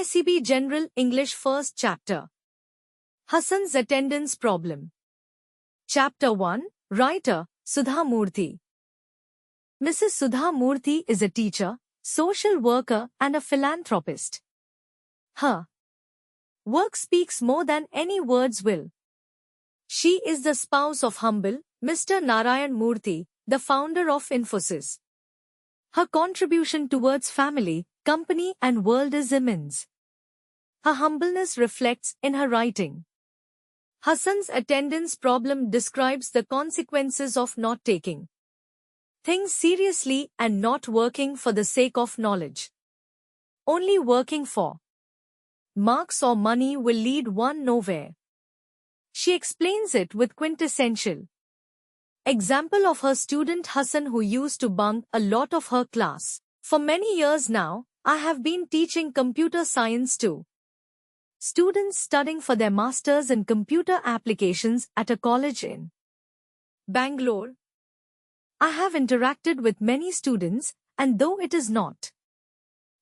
PSEB General English First Chapter. Hassan's Attendance Problem. Chapter 1. Writer, Sudha Murthy. Mrs. Sudha Murthy is a teacher, social worker and a philanthropist. Her work speaks more than any words will. She is the spouse of humble Mr. Narayan Murthy, the founder of Infosys. Her contribution towards family, company and world is immense. Her humbleness reflects in her writing. Hassan's attendance problem describes the consequences of not taking things seriously and not working for the sake of knowledge. Only working for marks or money will lead one nowhere. She explains it with quintessential example of her student Hassan, who used to bunk a lot of her class. For many years now, I have been teaching computer science to students studying for their masters in computer applications at a college in Bangalore. I have interacted with many students, and though it is not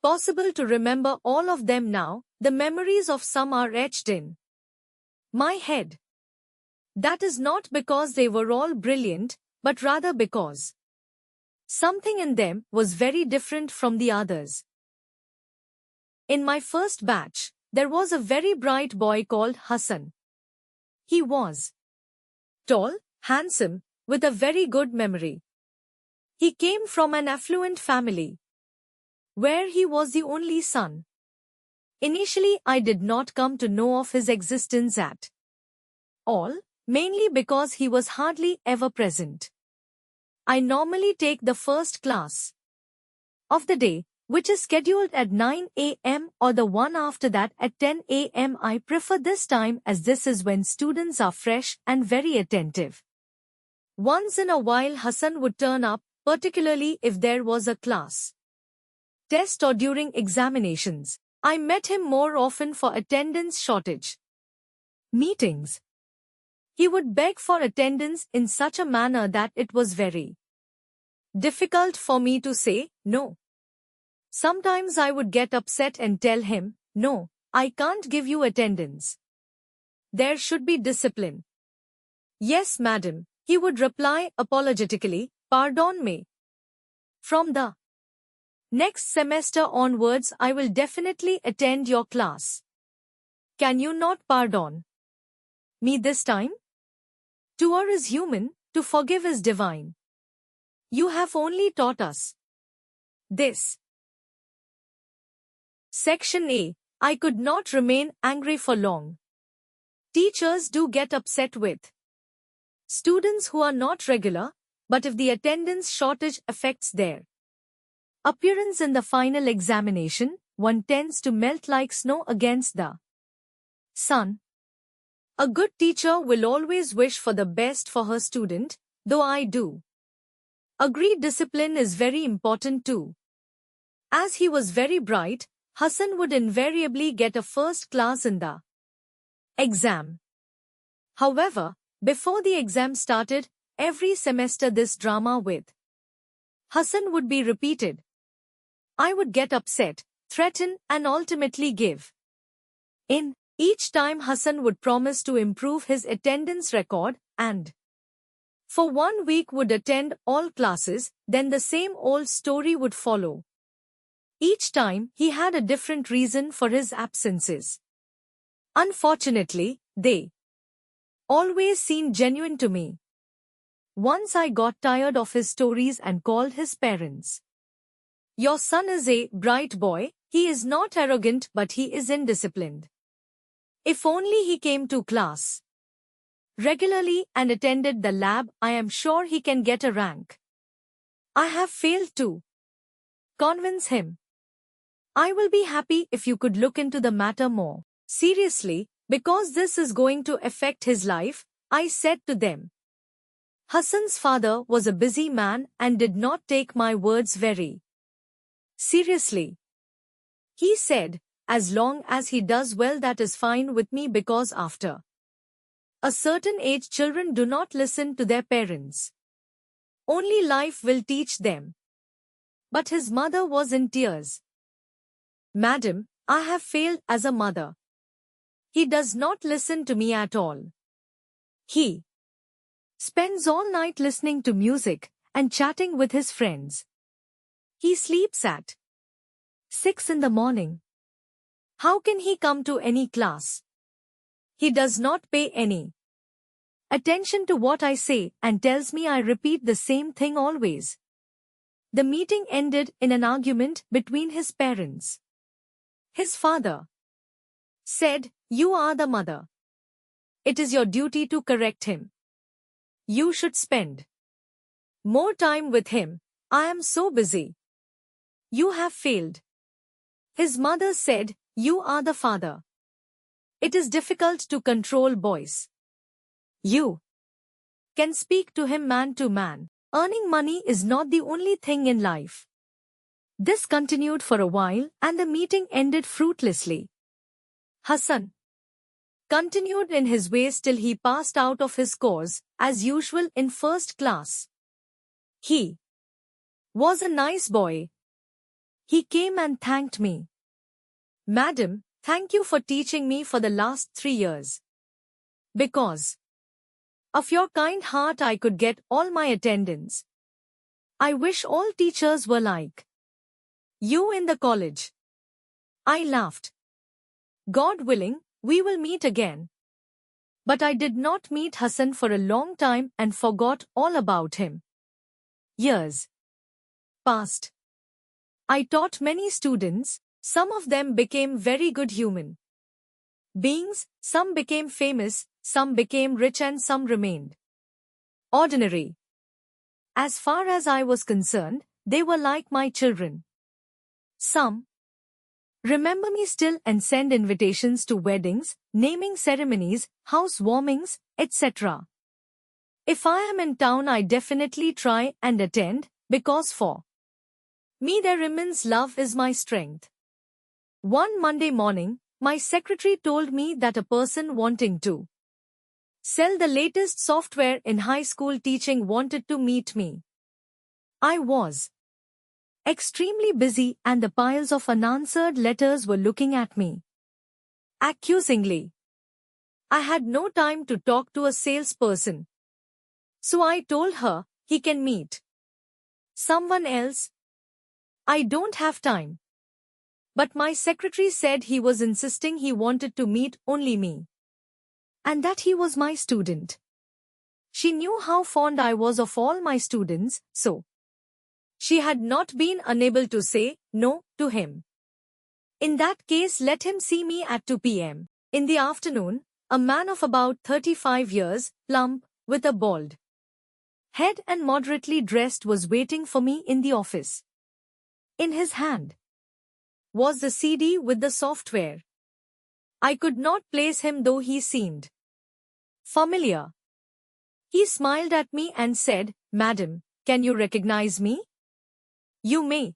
possible to remember all of them now, the memories of some are etched in my head. That is not because they were all brilliant, but rather because something in them was very different from the others. In my first batch, there was a very bright boy called Hassan. He was tall, handsome, with a very good memory. He came from an affluent family, where he was the only son. Initially, I did not come to know of his existence at all, mainly because he was hardly ever present. I normally take the first class of the day, which is scheduled at 9 a.m. or the one after that at 10 a.m. I prefer this time as this is when students are fresh and very attentive. Once in a while Hassan would turn up, particularly if there was a class test or during examinations. I met him more often for attendance shortage meetings. He would beg for attendance in such a manner that it was very difficult for me to say no. Sometimes I would get upset and tell him, "No, I can't give you attendance. There should be discipline." "Yes, madam," he would reply apologetically, "Pardon me. From the next semester onwards I will definitely attend your class. Can you not pardon me this time? To err is human, to forgive is divine. You have only taught us this." Section A. I could not remain angry for long. Teachers do get upset with students who are not regular, but if the attendance shortage affects their appearance in the final examination, one tends to melt like snow against the sun. A good teacher will always wish for the best for her student, though I do agree discipline is very important too. As he was very bright, Hassan would invariably get a first class in the exam. However, before the exam started, every semester this drama with Hassan would be repeated. I would get upset, threaten and ultimately give in. Each time Hassan would promise to improve his attendance record and for 1 week would attend all classes, then the same old story would follow. Each time he had a different reason for his absences. Unfortunately, they always seemed genuine to me. Once I got tired of his stories and called his parents. "Your son is a bright boy, he is not arrogant but he is indisciplined. If only he came to class regularly and attended the lab, I am sure he can get a rank." I have failed to convince him. I will be happy if you could look into the matter more seriously, because this is going to affect his life, I said to them. Hassan's father was a busy man and did not take my words very seriously. He said, "As long as he does well, that is fine with me, because after a certain age children do not listen to their parents. Only life will teach them." But his mother was in tears. "Madam, I have failed as a mother. He does not listen to me at all. He spends all night listening to music and chatting with his friends. He sleeps at 6 in the morning. How can he come to any class? He does not pay any attention to what I say and tells me I repeat the same thing always. The meeting ended in an argument between his parents. His father said, "You are the mother. It is your duty to correct him. You should spend more time with him. I am so busy. You have failed." His mother said, "You are the father. It is difficult to control boys. You can speak to him man to man. Earning money is not the only thing in life." This continued for a while and the meeting ended fruitlessly. Hassan continued in his ways till he passed out of his course, as usual in first class. He was a nice boy. He came and thanked me. "Madam, thank you for teaching me for the last 3 years. Because of your kind heart I could get all my attendance. I wish all teachers were like you in the college." I laughed. "God willing, we will meet again." But I did not meet Hassan for a long time and forgot all about him. Years passed. I taught many students. Some of them became very good human beings, some became famous, some became rich and some remained ordinary. As far as I was concerned, they were like my children. Some remember me still and send invitations to weddings, naming ceremonies, housewarmings, etc. If I am in town I definitely try and attend, because for me their immense love is my strength. One Monday morning, my secretary told me that a person wanting to sell the latest software in high school teaching wanted to meet me. I was extremely busy and the piles of unanswered letters were looking at me accusingly. I had no time to talk to a salesperson. So I told her, "He can meet someone else. I don't have time." But my secretary said he was insisting he wanted to meet only me. And that he was my student. She knew how fond I was of all my students, so she had not been unable to say no to him. "In that case let him see me at 2 p.m. In the afternoon, a man of about 35 years, plump, with a bald head and moderately dressed was waiting for me in the office. In his hand was the CD with the software. I could not place him though he seemed familiar. He smiled at me and said, "Madam, can you recognize me?" "You may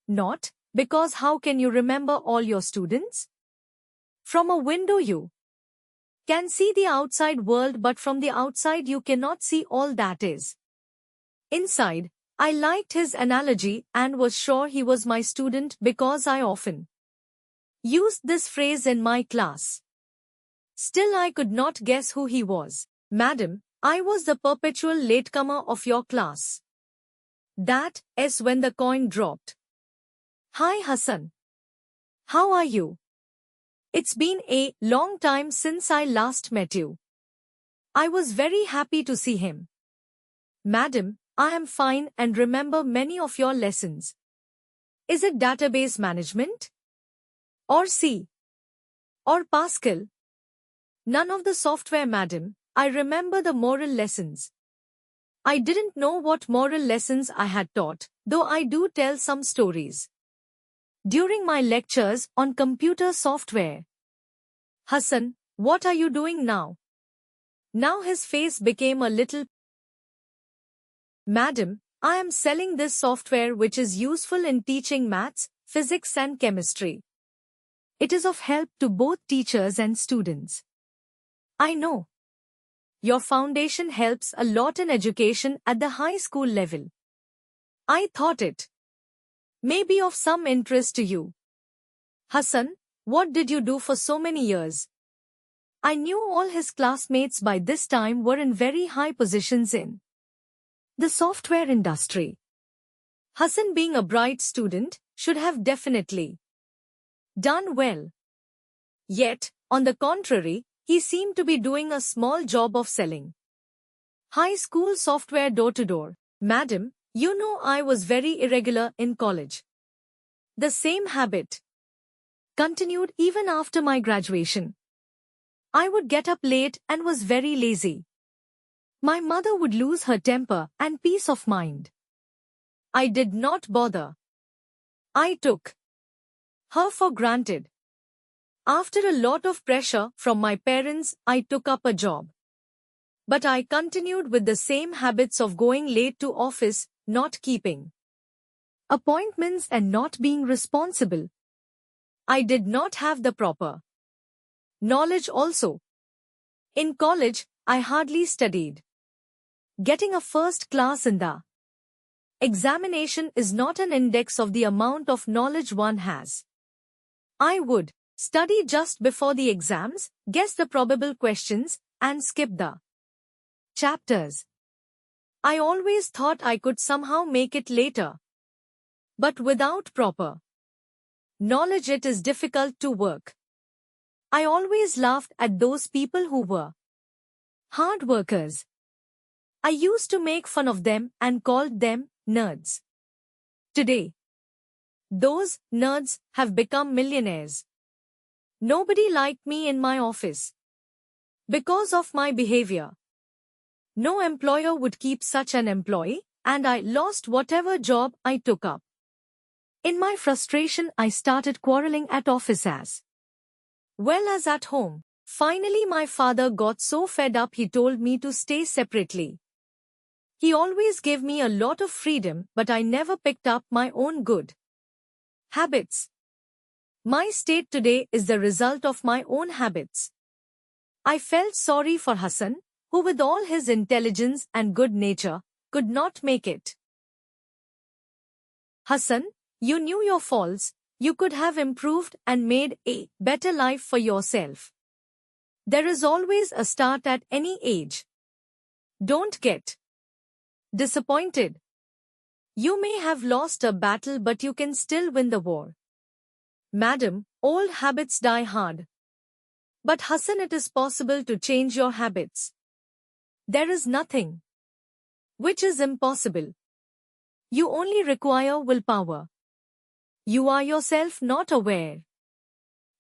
not, because how can you remember all your students? From a window you can see the outside world, but from the outside you cannot see all that is inside." I liked his analogy and was sure he was my student because I often used this phrase in my class. Still I could not guess who he was. "Madam, I was the perpetual latecomer of your class." That is when the coin dropped. "Hi Hassan. How are you? It's been a long time since I last met you." I was very happy to see him. "Madam, I am fine and remember many of your lessons. Is it database management? Or C? Or Pascal?" "None of the software, madam. I remember the moral lessons." I didn't know what moral lessons I had taught, though I do tell some stories during my lectures on computer software. "Hassan, what are you doing now?" Now his face became a little. "Madam, I am selling this software which is useful in teaching maths, physics and chemistry. It is of help to both teachers and students." "I know. Your foundation helps a lot in education at the high school level. I thought it may be of some interest to you." Hassan, what did you do for so many years? I knew all his classmates by this time were in very high positions in the software industry. Hassan, being a bright student, should have definitely done well. Yet, on the contrary, he seemed to be doing a small job of selling high school software door to door. Madam, you know I was very irregular in college. The same habit continued even after my graduation. I would get up late and was very lazy. My mother would lose her temper and peace of mind. I did not bother. I took her for granted. After a lot of pressure from my parents, I took up a job. But I continued with the same habits of going late to office, not keeping appointments and not being responsible. I did not have the proper knowledge also. In college, I hardly studied. Getting a first class in the examination is not an index of the amount of knowledge one has. I would study just before the exams, guess the probable questions, and skip the chapters. I always thought I could somehow make it later. But without proper knowledge, it is difficult to work. I always laughed at those people who were hard workers. I used to make fun of them and called them nerds. Today, those nerds have become millionaires. Nobody liked me in my office because of my behavior. No employer would keep such an employee, and I lost whatever job I took up. In my frustration, I started quarreling at office as well as at home. Finally, my father got so fed up he told me to stay separately. He always gave me a lot of freedom, but I never picked up my own good habits. My state today is the result of my own habits. I felt sorry for Hassan, who with all his intelligence and good nature, could not make it. Hassan, you knew your faults, you could have improved and made a better life for yourself. There is always a start at any age. Don't get disappointed. You may have lost a battle, but you can still win the war. Madam, old habits die hard. But Hassan, it is possible to change your habits. There is nothing which is impossible. You only require willpower. You are yourself not aware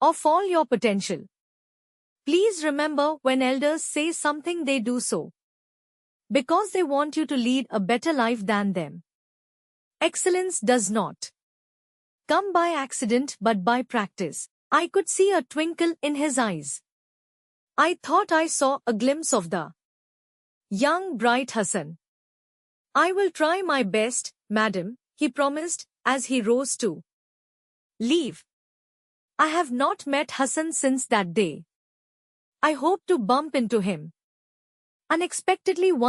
of all your potential. Please remember, when elders say something, they do so because they want you to lead a better life than them. Excellence does not come by accident but by practice. I could see a twinkle in his eyes. I thought I saw a glimpse of the young bright Hassan. I will try my best, madam, he promised as he rose to leave. I have not met Hassan since that day. I hope to bump into him unexpectedly one